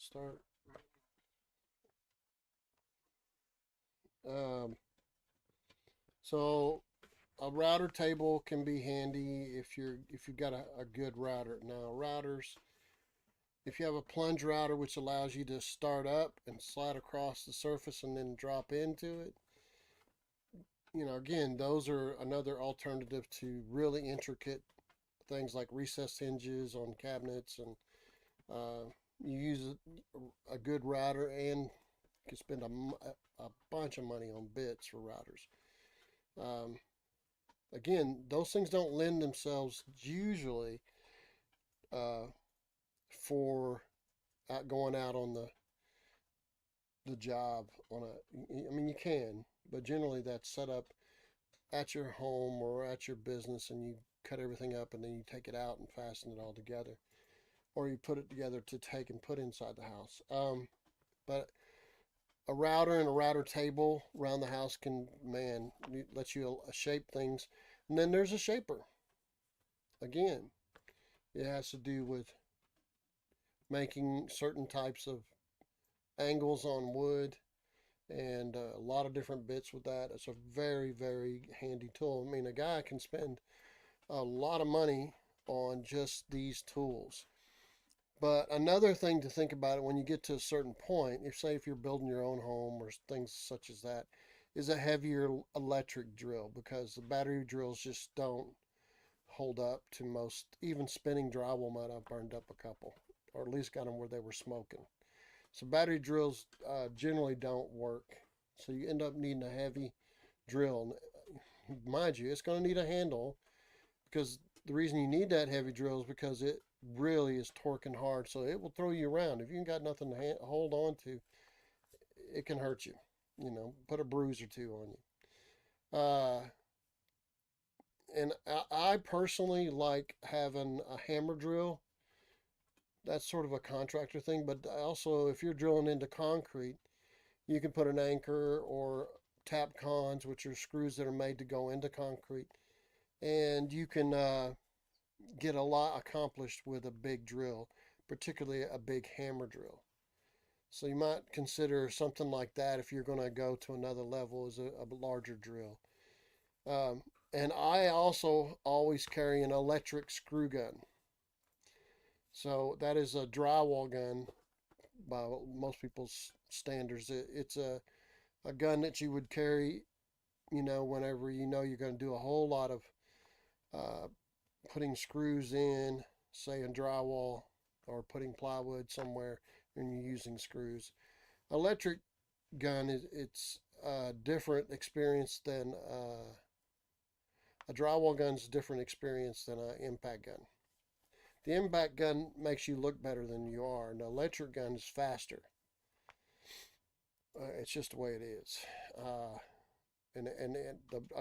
Start. Um, so a router table can be handy if you've got a good router. Now routers, if you have a plunge router which allows you to start up and slide across the surface and then drop into it, again, those are another alternative to really intricate things like recessed hinges on cabinets, and you use a good router and you can spend a bunch of money on bits for routers. Um, Again, those things don't lend themselves usually uh, for going out on the job on a. I mean, you can, but generally that's set up at your home or at your business, and you cut everything up and then you take it out and fasten it all together, or you put it together to take and put inside the house. But a router and a router table around the house can, man, let you shape things. And then there's a shaper. Again, it has to do with making certain types of angles on wood and a lot of different bits with that. It's a very, very handy tool. I mean, a guy can spend a lot of money on just these tools. But another thing to think about it when you get to a certain point, if you're building your own home or things such as that, is a heavier electric drill, because the battery drills just don't hold up to most. Even spinning drywall might have burned up a couple, or at least got them where they were smoking. So battery drills generally don't work. So you end up needing a heavy drill. Mind you, it's going to need a handle, because the reason you need that heavy drill is because it really is torquing hard. So it will throw you around. If you ain't got nothing to hold on to, it can hurt you. Put a bruise or two on you. And I personally like having a hammer drill. That's sort of a contractor thing, but also if you're drilling into concrete, you can put an anchor or tap cons, which are screws that are made to go into concrete, and you can get a lot accomplished with a big drill, particularly a big hammer drill. So you might consider something like that if you're going to go to another level, as a larger drill. Um, and I also always carry an electric screw gun. So that is a drywall gun by most people's standards. It's a gun that you would carry, whenever you're going to do a whole lot of uh, putting screws in, say in drywall, or putting plywood somewhere and you're using screws. Electric gun it's a different experience than a drywall gun's a different experience than an impact gun. The impact gun makes you look better than you are. An electric gun is faster. It's just the way it is. A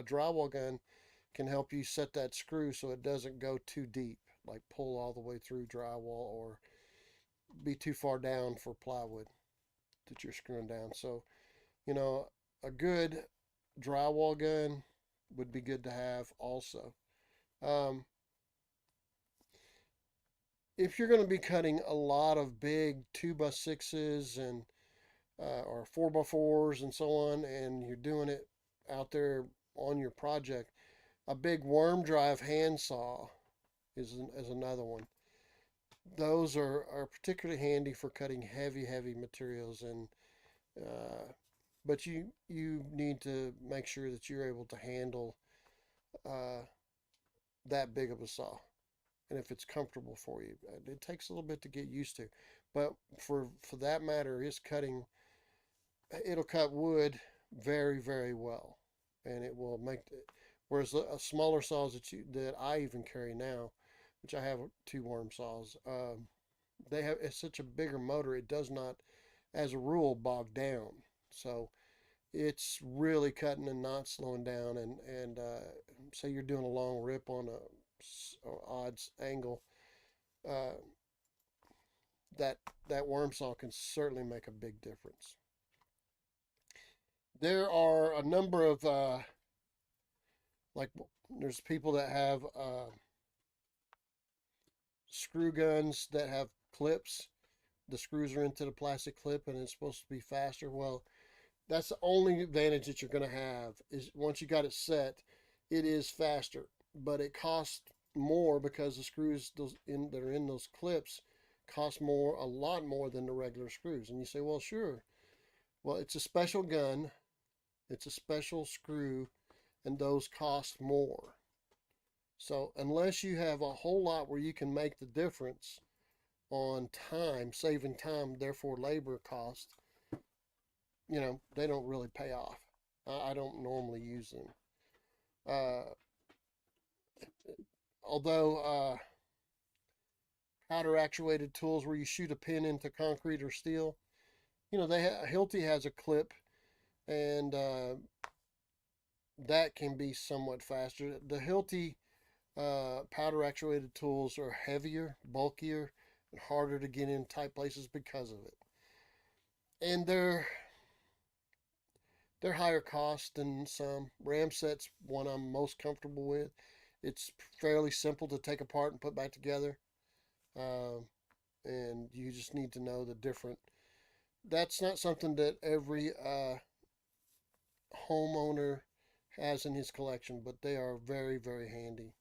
drywall gun can help you set that screw so it doesn't go too deep, like pull all the way through drywall, or be too far down for plywood that you're screwing down. So, you know, a good drywall gun would be good to have also. Um, if you're going to be cutting a lot of big 2x6s and or 4x4s and so on, and you're doing it out there on your project, a big worm drive handsaw is another one. Those are particularly handy for cutting heavy materials, and but you need to make sure that you're able to handle uh, that big of a saw, and if it's comfortable for you. It takes a little bit to get used to, but for that matter, it'll cut wood very well, and it will make. Whereas a smaller saws that I even carry now, which I have two worm saws, it's such a bigger motor. It does not, as a rule, bog down. So it's really cutting and not slowing down. And say you're doing a long rip on a odds angle, uh, that worm saw can certainly make a big difference. There are a number of like there's people that have screw guns that have clips the screws are into the plastic clip and it's supposed to be faster. Well, that's the only advantage that you're going to have is once you got it set, it is faster, but it costs more because the screws that are in those clips cost more, a lot more than the regular screws. And you say, well, sure. Well, it's a special gun, it's a special screw, and those cost more. So unless you have a whole lot where you can make the difference on time, saving time, therefore labor cost, they don't really pay off. I don't normally use them. Uh, although powder actuated tools where you shoot a pin into concrete or steel, Hilti has a clip, and that can be somewhat faster. The Hilti powder actuated tools are heavier, bulkier, and harder to get in tight places because of it. And they're higher cost than some. Ramset's one I'm most comfortable with. It's fairly simple to take apart and put back together. And you just need to know the different. That's not something that every homeowner has in his collection, but they are very, very handy.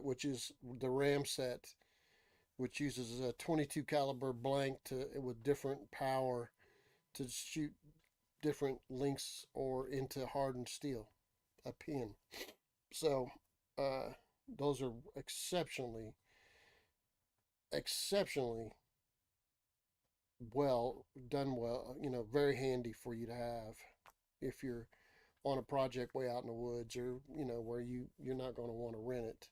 Which is the Ramset, which uses a 22 caliber blank with different power to shoot different lengths or into hardened steel, a pin. So those are exceptionally well done, very handy for you to have if you're on a project way out in the woods, or where you're not going to want to rent it.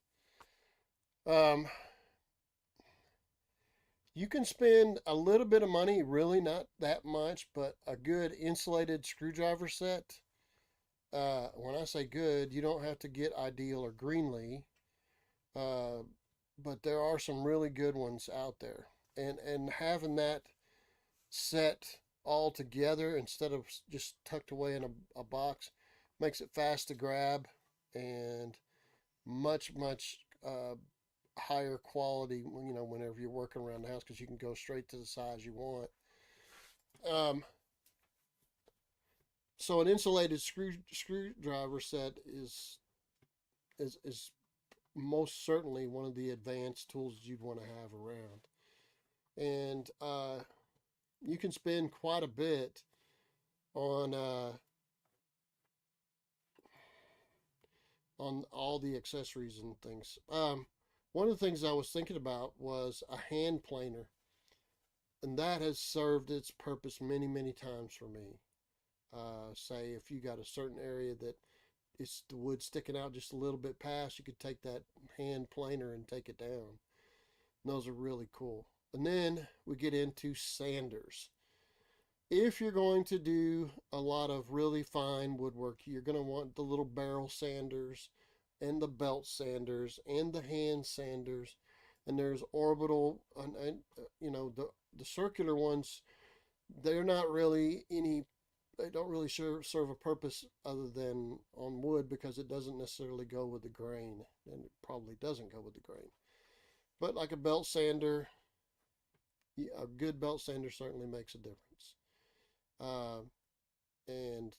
You can spend a little bit of money, really not that much, but a good insulated screwdriver set. When I say good, you don't have to get Ideal or Greenlee, but there are some really good ones out there. And having that set all together instead of just tucked away in a box makes it fast to grab and much higher quality, whenever you're working around the house, because you can go straight to the size you want. So an insulated screwdriver set is most certainly one of the advanced tools you'd want to have around. And you can spend quite a bit on all the accessories and things. One of the things I was thinking about was a hand planer, and that has served its purpose many, many times for me. Say if you got a certain area that it's the wood sticking out just a little bit past, you could take that hand planer and take it down. And those are really cool. And then we get into sanders. If you're going to do a lot of really fine woodwork, you're going to want the little barrel sanders and the belt sanders and the hand sanders. And there's orbital, and the circular ones, they're not really they don't really serve a purpose other than on wood, because it doesn't necessarily go with the grain, and it probably doesn't go with the grain. But like a belt sander, a good belt sander certainly makes a difference. And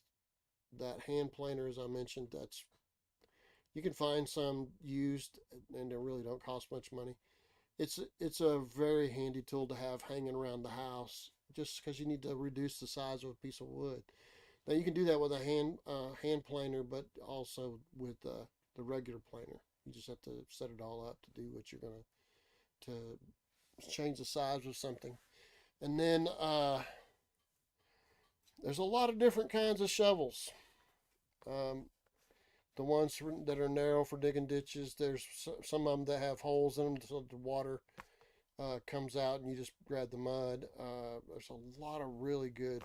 that hand planer, as I mentioned, you can find some used, and they really don't cost much money. It's a very handy tool to have hanging around the house, just because you need to reduce the size of a piece of wood. Now you can do that with a hand planer, but also with the regular planer. You just have to set it all up to do what you're going to change the size of something. And then there's a lot of different kinds of shovels. The ones that are narrow for digging ditches, there's some of them that have holes in them so the water comes out and you just grab the mud. There's a lot of really good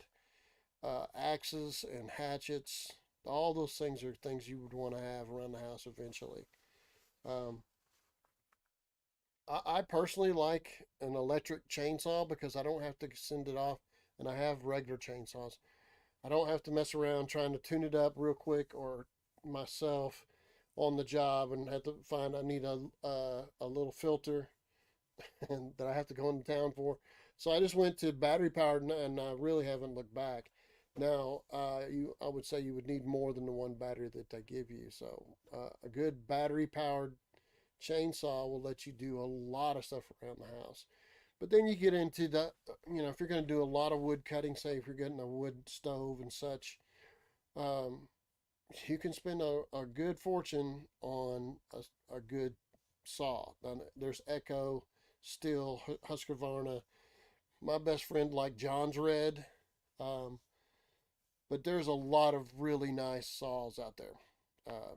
axes and hatchets. All those things are things you would want to have around the house eventually. I personally like an electric chainsaw because I don't have to send it off, and I have regular chainsaws. I don't have to mess around trying to tune it up real quick, or myself on the job, and have to find I need a little filter and that I have to go into town for. So I just went to battery powered, and I really haven't looked back. Now, I would say you would need more than the one battery that they give you. So a good battery powered chainsaw will let you do a lot of stuff around the house. But then you get into the, if you're going to do a lot of wood cutting, say if you're getting a wood stove and such, um, you can spend a good fortune on a good saw. There's Echo, Stihl, Husqvarna. My best friend like John's Red. Um, but there's a lot of really nice saws out there. Uh,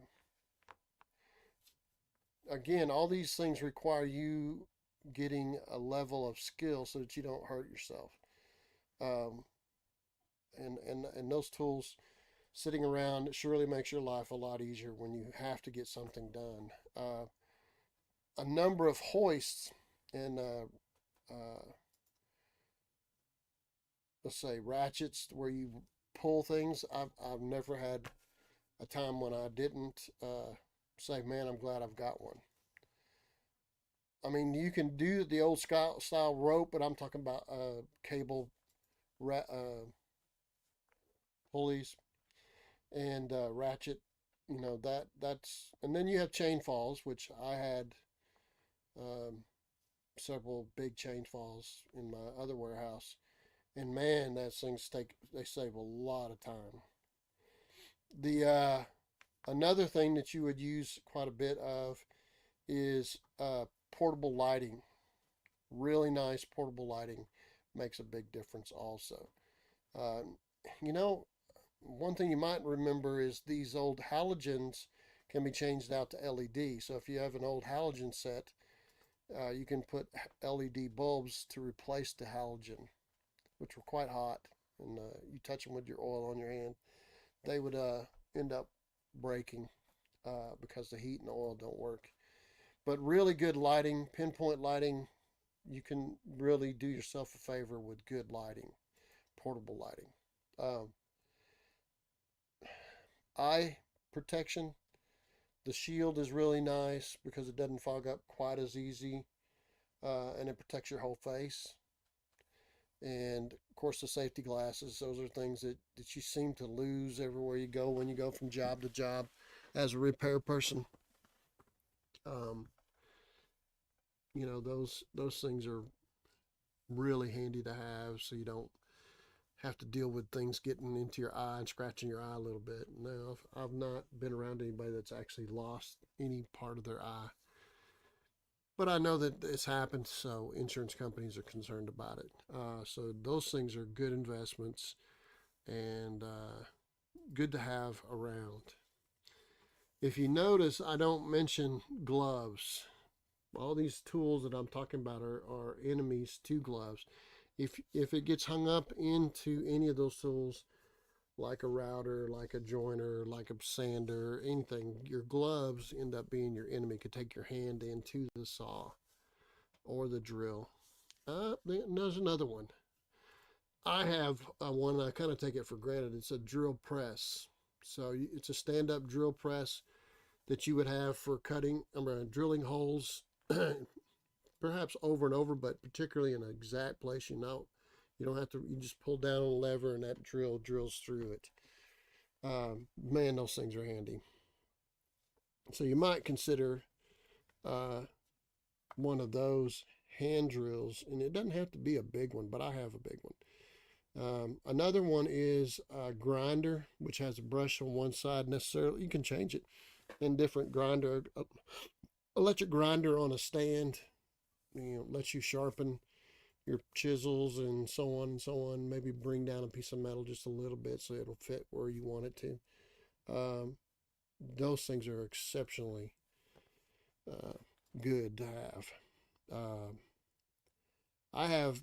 Again, all these things require you getting a level of skill so that you don't hurt yourself. Um, and those tools sitting around surely makes your life a lot easier when you have to get something done. A number of hoists and let's say ratchets where you pull things. I've never had a time when I didn't say, man, I'm glad I've got one. I mean, you can do the old style rope, but I'm talking about cable pulleys and ratchet. That's, and then you have chain falls, which I had um, several big chain falls in my other warehouse, and man, that things they save a lot of time. The Another thing that you would use quite a bit of is portable lighting. Really nice portable lighting makes a big difference also. Uh, you know, One thing you might remember is these old halogens can be changed out to LED. So if you have an old halogen set, you can put LED bulbs to replace the halogen, which were quite hot. And you touch them with your oil on your hand, they would end up breaking because the heat and the oil don't work. But really good lighting, pinpoint lighting, you can really do yourself a favor with good lighting, portable lighting. Um, Eye protection, the shield is really nice because it doesn't fog up quite as easy, and it protects your whole face. And of course, the safety glasses, those are things that you seem to lose everywhere you go when you go from job to job as a repair person. Um, those things are really handy to have so you don't have to deal with things getting into your eye and scratching your eye a little bit. No, I've not been around anybody that's actually lost any part of their eye. But I know that it's happened, so insurance companies are concerned about it. So those things are good investments and good to have around. If you notice, I don't mention gloves. All these tools that I'm talking about are enemies to gloves. If it gets hung up into any of those tools, like a router, like a joiner, like a sander, anything, your gloves end up being your enemy. Could take your hand into the saw or the drill. There's another one. I have one, I kind of take it for granted. It's a drill press. So it's a stand-up drill press that you would have for drilling holes, perhaps over and over, but particularly in an exact place. You don't have to. You just pull down on a lever, and that drill drills through it. Man, those things are handy. So you might consider uh, one of those hand drills, and it doesn't have to be a big one, but I have a big one. Another one is a grinder, which has a brush on one side. Necessarily, you can change it in different grinder. Electric grinder on a stand, lets you sharpen your chisels and so on and so on. Maybe bring down a piece of metal just a little bit so it'll fit where you want it to. Um, those things are exceptionally uh, good to have. Uh, I have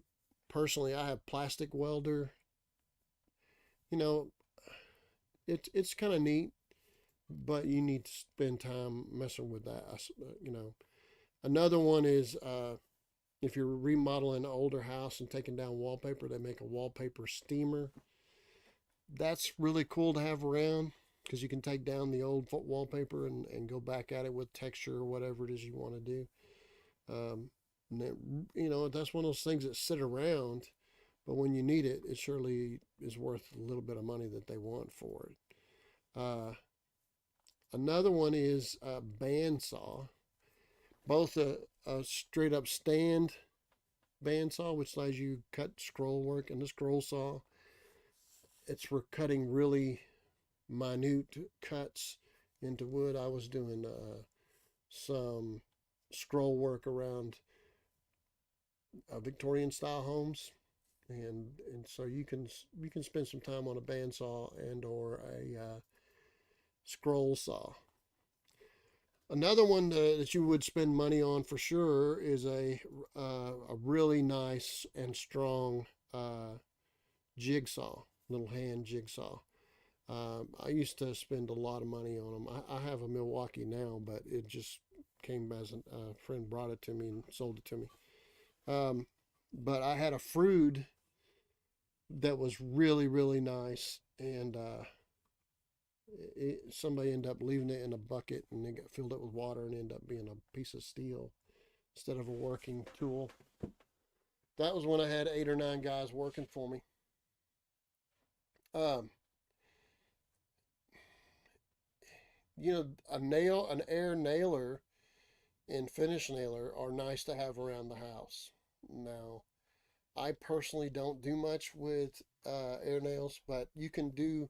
I have plastic welder. You know, it's kind of neat, but you need to spend time messing with that. Another one is if you're remodeling an older house and taking down wallpaper, they make a wallpaper steamer. That's really cool to have around because you can take down the old wallpaper and go back at it with texture or whatever it is you want to do. Um, And that, that's one of those things that sit around, but when you need it, it surely is worth a little bit of money that they want for it. Another one is a bandsaw, both a straight up stand bandsaw, which allows you to cut scroll work, and the scroll saw, it's for cutting really minute cuts into wood. I was doing some scroll work around Victorian style homes, and so you can spend some time on a bandsaw and or a scroll saw. Another one that you would spend money on for sure is a really nice and strong jigsaw, little hand jigsaw. I used to spend a lot of money on them. I have a Milwaukee now, but it just came as a friend brought it to me and sold it to me. Um, but I had a Frood that was really, really nice, and somebody ended up leaving it in a bucket, and they got filled it with water, and ended up being a piece of steel instead of a working tool. That was when I had 8 or 9 guys working for me. Um, an air nailer and finish nailer are nice to have around the house. Now, I personally don't do much with air nails, but you can do,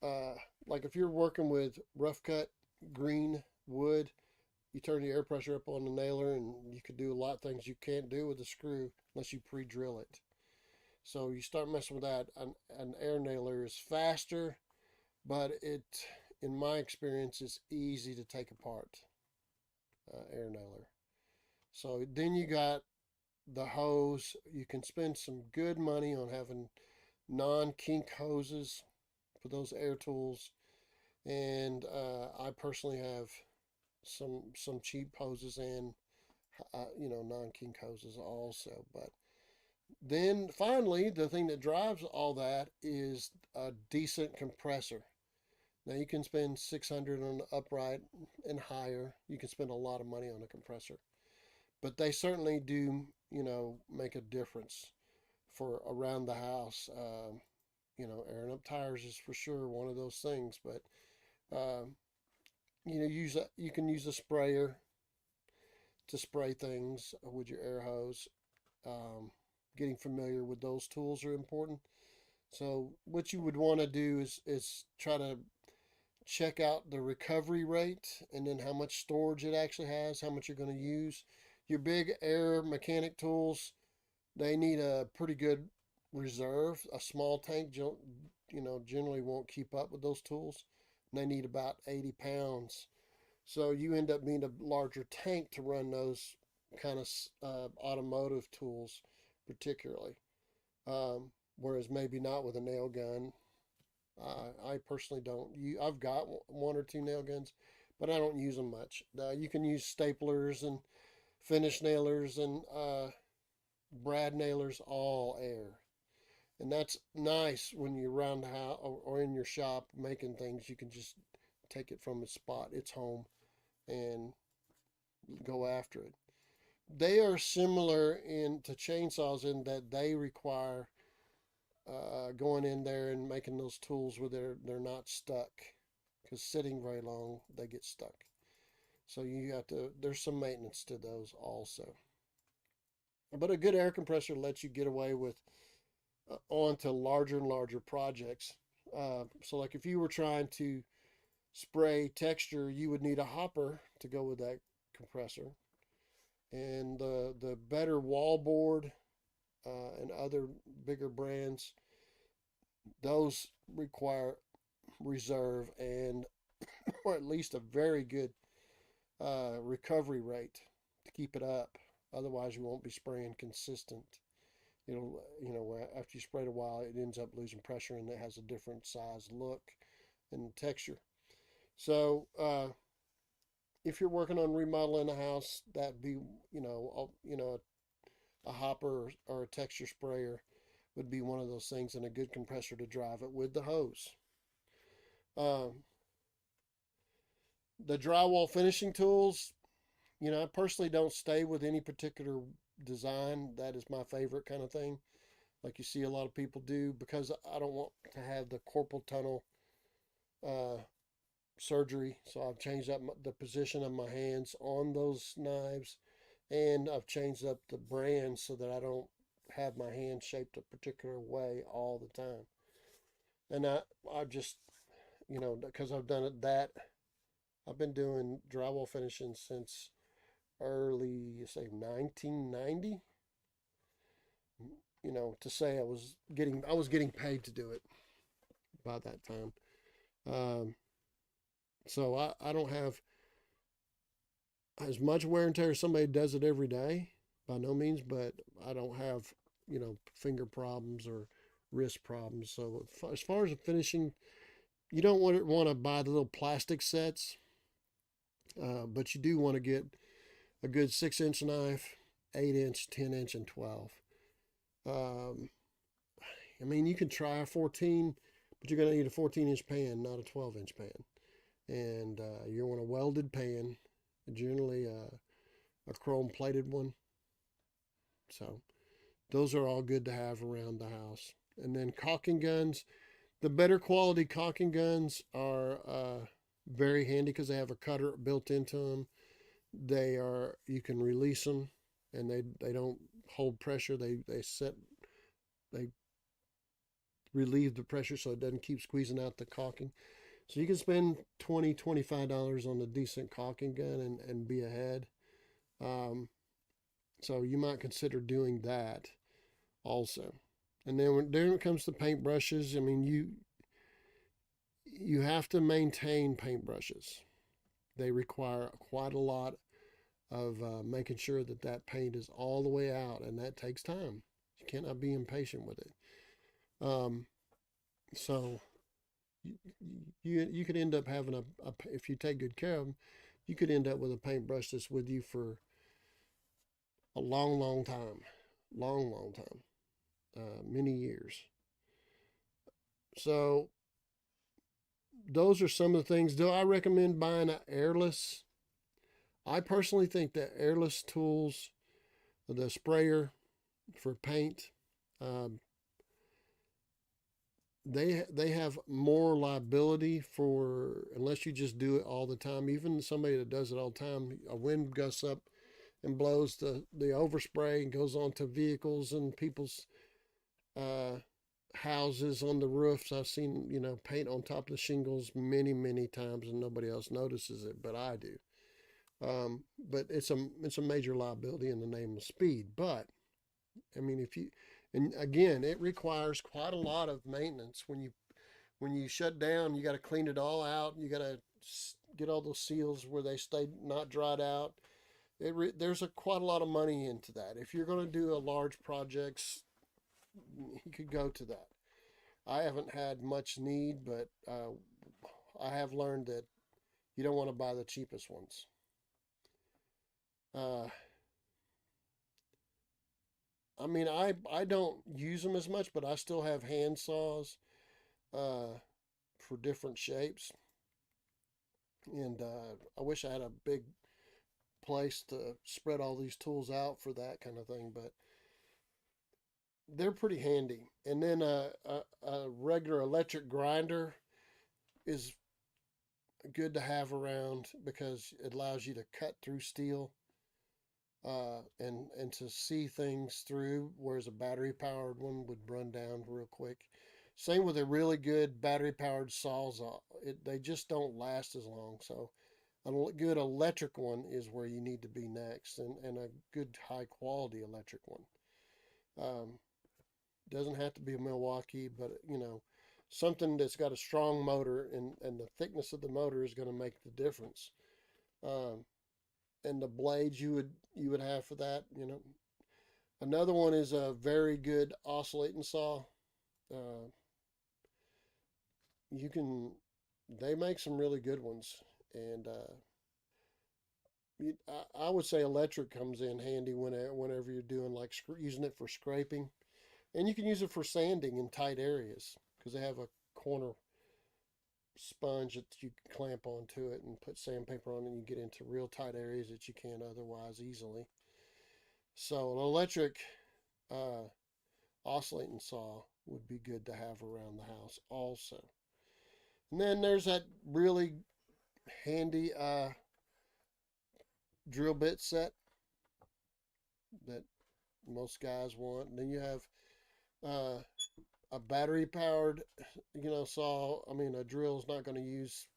uh, like if you're working with rough cut green wood, you turn the air pressure up on the nailer, and you can do a lot of things you can't do with a screw unless you pre-drill it. So you start messing with that. An air nailer is faster, but in my experience, is easy to take apart. Air nailer. So then you got the hose. You can spend some good money on having non-kink hoses for those air tools, and I personally have some cheap hoses and non-kink hoses also. But then finally, the thing that drives all that is a decent compressor. Now you can spend 600 on the upright and higher. You can spend a lot of money on a compressor, but they certainly do, make a difference for around the house. Airing up tires is for sure one of those things, but um, you can use a sprayer to spray things with your air hose. Um, Getting familiar with those tools are important. So what you would want to do is try to check out the recovery rate and then how much storage it actually has, how much you're going to use. Your big air mechanic tools, they need a pretty good reserve. A small tank, generally won't keep up with those tools. They need about 80 pounds. So you end up needing a larger tank to run those kind of automotive tools, particularly. Whereas maybe not with a nail gun. I personally don't. I've got 1 or 2 nail guns, but I don't use them much. You can use staplers and finish nailers and brad nailers, all air. And that's nice when you're around the house or in your shop making things. You can just take it from its spot, its home, and go after it. They are similar to chainsaws in that they require going in there and making those tools where they're not stuck, because sitting very long they get stuck. So you have to. There's some maintenance to those also. But a good air compressor lets you get away with onto larger and larger projects. So like if you were trying to spray texture, you would need a hopper to go with that compressor. And the better wallboard and other bigger brands, those require reserve and or at least a very good recovery rate to keep it up. Otherwise, you won't be spraying consistent. After you spray it a while, it ends up losing pressure and it has a different size look and texture. So if you're working on remodeling a house, that'd be a hopper or a texture sprayer would be one of those things, and a good compressor to drive it with the hose. Um, the drywall finishing tools, I personally don't stay with any particular design. That is my favorite kind of thing, like you see a lot of people do, because I don't want to have the carpal tunnel uh, surgery. So I've changed up the position of my hands on those knives, and I've changed up the brand so that I don't have my hand shaped a particular way all the time. And I just, because I've done it that, I've been doing drywall finishing since early, say, 1990. To say I was getting paid to do it by that time. Um, so I don't have as much wear and tear as somebody does it every day, by no means, but I don't have, finger problems or wrist problems. So as far as the finishing, you don't want to buy the little plastic sets, but you do want to get a good 6-inch knife, 8-inch, 10-inch, and 12. Um, I mean, you can try a 14, but you're going to need a 14-inch pan, not a 12-inch pan. And you want a welded pan, generally a chrome plated one. So those are all good to have around the house. And then caulking guns, the better quality caulking guns are very handy because they have a cutter built into them. You can release them, and they don't hold pressure. They relieve the pressure so it doesn't keep squeezing out the caulking. So you can spend $20-$25 on a decent caulking gun and be ahead. Um, so you might consider doing that also. And then when it comes to paintbrushes, I mean, you have to maintain paintbrushes. They require quite a lot of making sure that paint is all the way out, and that takes time. You cannot be impatient with it. Um, so you could end up having if you take good care of them, you could end up with a paintbrush that's with you for a long, long time, long time, many years. So those are some of the things. Do I recommend buying an airless? I personally think that airless tools, the sprayer for paint, um, they have more liability for, unless you just do it all the time. Even somebody that does it all the time, a wind gusts up and blows the overspray and goes onto vehicles and people's uh, houses on the roofs. I've seen paint on top of the shingles many times, and nobody else notices it, but I do. But it's a major liability in the name of speed. But I mean, and again, it requires quite a lot of maintenance. When you shut down, you got to clean it all out. You got to get all those seals where they stay not dried out. There's quite a lot of money into that. If you're going to do a large projects, you could go to that. I haven't had much need, but I have learned that you don't want to buy the cheapest ones. Uh, I mean, I don't use them as much, but I still have hand saws uh, for different shapes, and I wish I had a big place to spread all these tools out for that kind of thing, but they're pretty handy. And then a regular electric grinder is good to have around because it allows you to cut through steel and to see things through, whereas a battery powered one would run down real quick. Same with a really good battery powered sawzall. They just don't last as long. So a good electric one is where you need to be next, and a good high quality electric one. Um, doesn't have to be a Milwaukee, but something that's got a strong motor, and the thickness of the motor is going to make the difference. Um, and the blades you would have for that. Another one is a very good oscillating saw. Uh, you can They make some really good ones, and I would say electric comes in handy whenever you're doing like using it for scraping, and you can use it for sanding in tight areas because they have a corner sponge that you can clamp onto it and put sandpaper on it, and you get into real tight areas that you can't otherwise easily. So an electric uh, oscillating saw would be good to have around the house also. And then there's that really handy drill bit set that most guys want. And then you have uh, a battery powered, saw. I mean, a drill is not going to use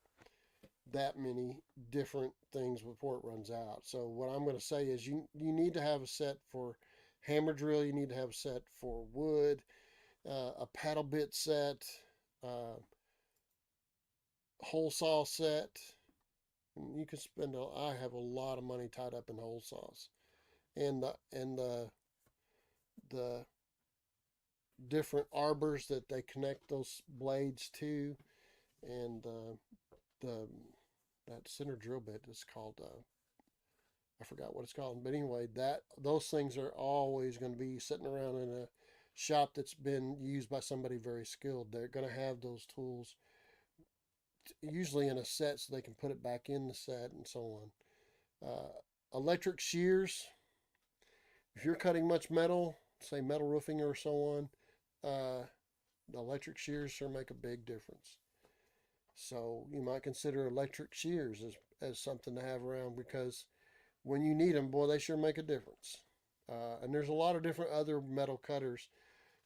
that many different things before it runs out. So what I'm going to say is you need to have a set for hammer drill. You need to have a set for wood, a paddle bit set, uh, hole saw set. And you can spend. I have a lot of money tied up in hole saws, and the different arbors that they connect those blades to, and the that center drill bit is called I forgot what it's called, but anyway, that those things are always going to be sitting around in a shop that's been used by somebody very skilled. They're going to have those tools usually in a set so they can put it back in the set and so on. Electric shears, if you're cutting much metal, say metal roofing or so on, the electric shears sure make a big difference. So you might consider electric shears as something to have around, because when you need them, boy, they sure make a difference. And there's a lot of different other metal cutters.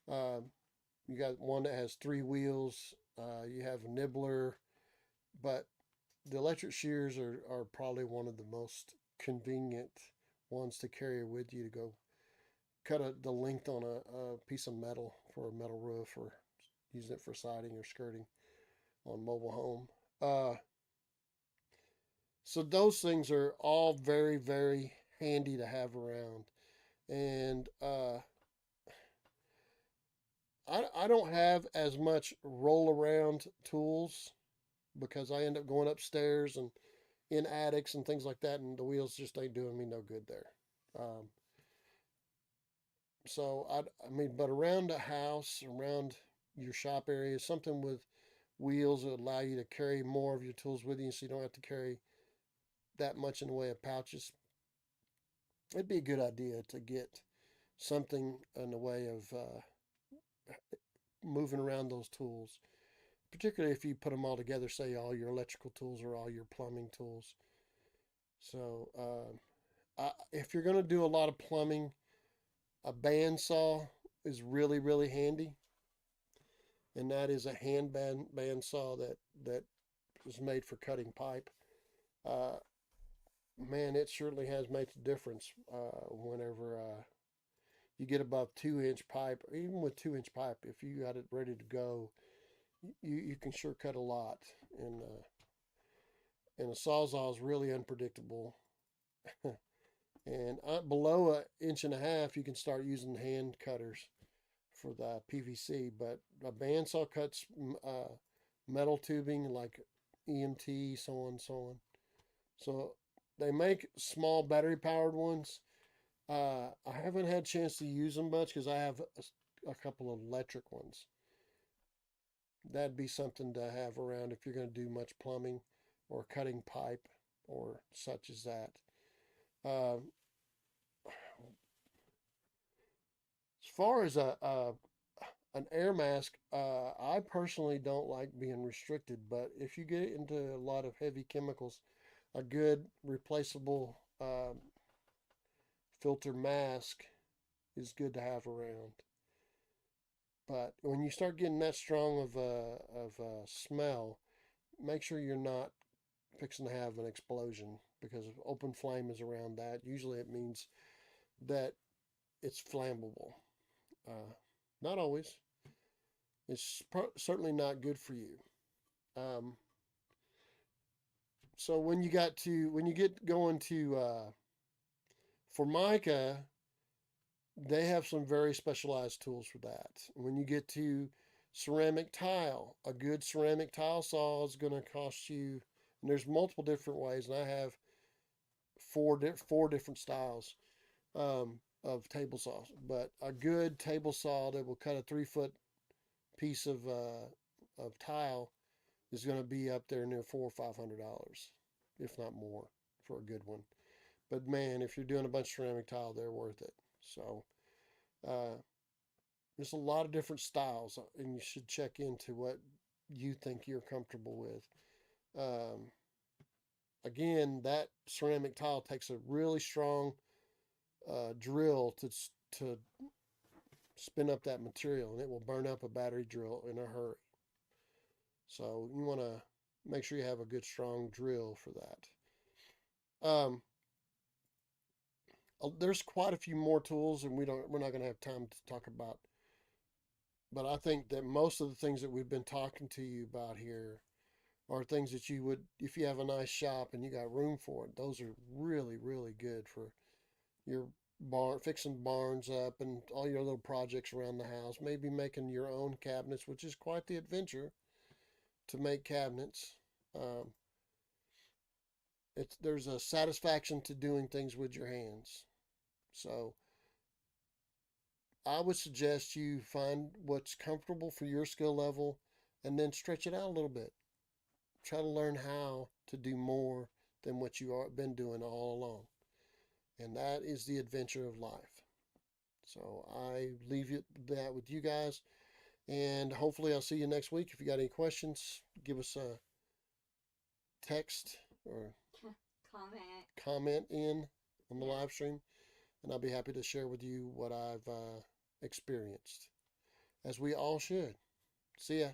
You got one that has 3 wheels. You have a nibbler, but the electric shears are probably one of the most convenient ones to carry with you to go cut the length on a piece of metal for a metal roof, or using it for siding or skirting on mobile home. So those things are all very, very handy to have around. And I don't have as much roll around tools because I end up going upstairs and in attics and things like that, and the wheels just ain't doing me no good there. Um, so I mean, but around the house, around your shop area, something with wheels that allow you to carry more of your tools with you, so you don't have to carry that much in the way of pouches. It'd be a good idea to get something in the way of moving around those tools, particularly if you put them all together, say all your electrical tools or all your plumbing tools. So if you're going to do a lot of plumbing, a bandsaw is really, really handy. And that is a hand bandsaw that is made for cutting pipe. Uh, Man, it certainly has made a difference whenever you get above 2 inch pipe. Even with 2 inch pipe, if you got it ready to go, you can sure cut a lot. And a sawzall is really unpredictable. And below an inch and a half, you can start using hand cutters for the PVC. But a bandsaw cuts metal tubing like EMT, so on and so on. So they make small battery powered ones. I haven't had a chance to use them much because I have a couple of electric ones. That'd be something to have around if you're going to do much plumbing or cutting pipe or such as that. Uh, as far as an air mask, I personally don't like being restricted, but if you get into a lot of heavy chemicals, a good replaceable filter mask is good to have around. But when you start getting that strong of a smell, make sure you're not fixing to have an explosion, because if open flame is around that, usually it means that it's flammable. Not always. It's certainly not good for you. Um, so when you get going to Formica, they have some very specialized tools for that. When you get to ceramic tile, a good ceramic tile saw is going to cost you, and there's multiple different ways, and I have four different styles of table saws. But a good table saw that will cut a 3 foot piece of tile is going to be up there near $400 or $500, if not more, for a good one. But man, if you're doing a bunch of ceramic tile, they're worth it. So there's a lot of different styles, and you should check into what you think you're comfortable with. Again, that ceramic tile takes a really strong drill to spin up that material, and it will burn up a battery drill in a hurry. So you want to make sure you have a good strong drill for that. There's quite a few more tools, and we're not going to have time to talk about. But I think that most of the things that we've been talking to you about here are things that you would, if you have a nice shop and you got room for it, those are really, really good for your barn, fixing barns up and all your little projects around the house. Maybe making your own cabinets, which is quite the adventure to make cabinets. Um, there's a satisfaction to doing things with your hands. So I would suggest you find what's comfortable for your skill level and then stretch it out a little bit. Try to learn how to do more than what you have been doing all along. And that is the adventure of life. So I leave that with you guys. And hopefully I'll see you next week. If you got any questions, give us a text or comment in on the live stream. And I'll be happy to share with you what I've experienced, as we all should. See ya.